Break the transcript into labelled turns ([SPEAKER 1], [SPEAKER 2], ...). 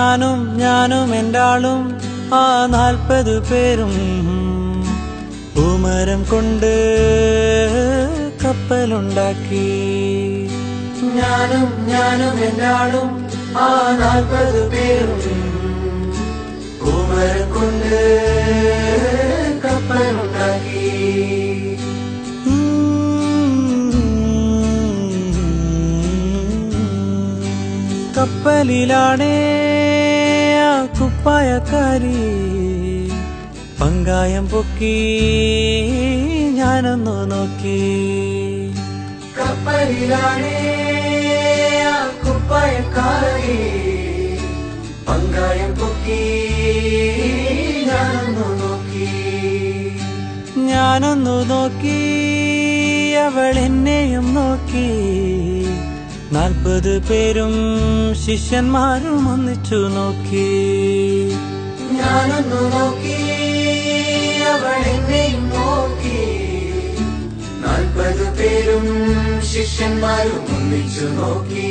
[SPEAKER 1] ഞാനും എന്റാളും ആ 40 പേരും പൂമരം കൊണ്ട് കപ്പലുണ്ടാക്കി. ഞാനും എന്റാളും ആ 40 പേരും പൂമരം കൊണ്ട് കപ്പലുണ്ടാക്കി. കപ്പലിലാണേ ആ കുപ്പായക്കാരി പങ്കായം പൊക്കി ഞാനൊന്നു നോക്കി. കപ്പലിലാണേ ആ കുപ്പായക്കാരി പങ്കായം പൊക്കി ഞാനൊന്നു നോക്കി. അവൾ എന്നെയും നോക്കി. 40 പേരും ശിഷ്യന്മാരും ഒന്നിച്ചു നോക്കി. ഞാനൊന്നു നോക്കി, അവൾ എന്നെയും നോക്കി. 40 പേരും ശിഷ്യന്മാരും ഒന്നിച്ചു നോക്കി.